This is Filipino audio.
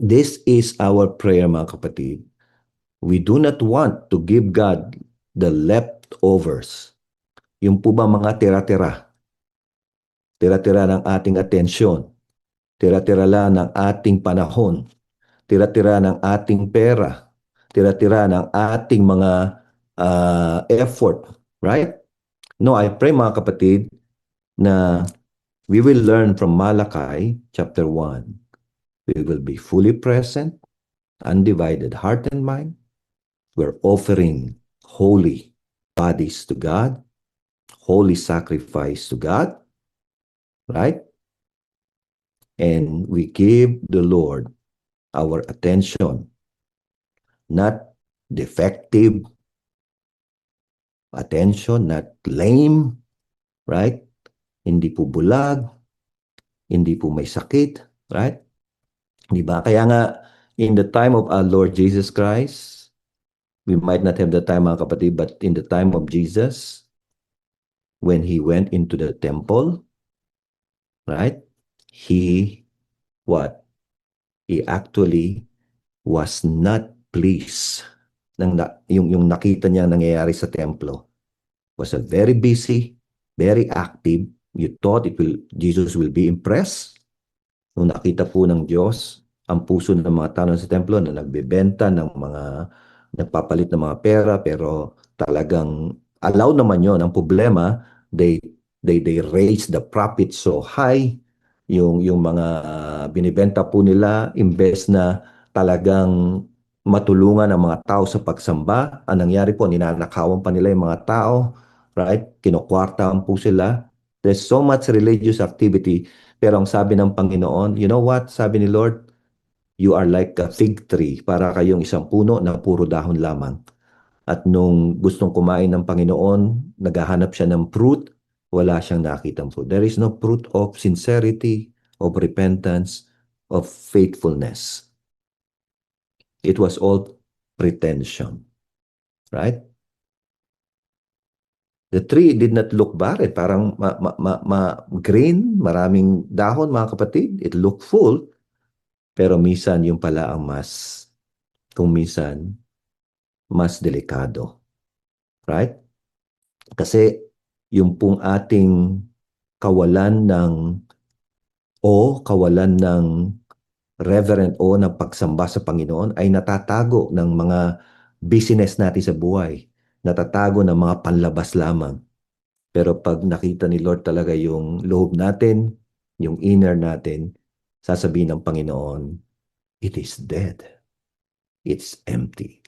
This is our prayer, mga kapatid. We do not want to give God the leftovers. Yung po ba mga tira-tira? Tira-tira ng ating atensyon. Tira-tira lang ng ating panahon. Tira-tira ng ating pera. Tira-tira ng ating mga effort. Right? No, I pray mga kapatid na we will learn from Malachi chapter 1. We will be fully present, undivided heart and mind. We're offering holy bodies to God, holy sacrifice to God, right? And we give the Lord our attention, not defective attention, not lame, right? Hindi po bulag, hindi po may sakit, right? Di ba? Kaya nga, in the time of our Lord Jesus Christ, we might not have the time, mga kapatid, but in the time of Jesus, when He went into the temple, right? He, what? He actually was not pleased yung nakita niya nangyayari sa templo. Was a very busy, very active. You thought Jesus will be impressed. Nung nakita po ng Diyos ang puso ng mga tao sa templo na nagbebenta ng mga nagpapalit ng mga pera, pero talagang allow naman yon. Ang problema, they raise the profit so high. Yung mga binibenta po nila, imbes na talagang matulungan ang mga tao sa pagsamba, ang nangyari po, ninanakawan pa nila yung mga tao, right? Kinukwartahan po sila. There's so much religious activity, pero ang sabi ng Panginoon, you know what? Sabi ni Lord, you are like a fig tree, para kayong isang puno na puro dahon lamang. At nung gustong kumain ng Panginoon, naghahanap siya ng fruit, wala siyang nakitang fruit. There is no fruit of sincerity, of repentance, of faithfulness. It was all pretension. Right? The tree did not look barren. Parang green, maraming dahon, mga kapatid. It looked full. Pero minsan yung pala ang kung minsan, mas delikado. Right? Kasi yung pong ating kawalan ng reverent o ng pagsamba sa Panginoon ay natatago ng mga business natin sa buhay. Natatago ng mga panlabas lamang. Pero pag nakita ni Lord talaga yung loob natin, yung inner natin, sasabihin ng Panginoon, it is dead. It's empty.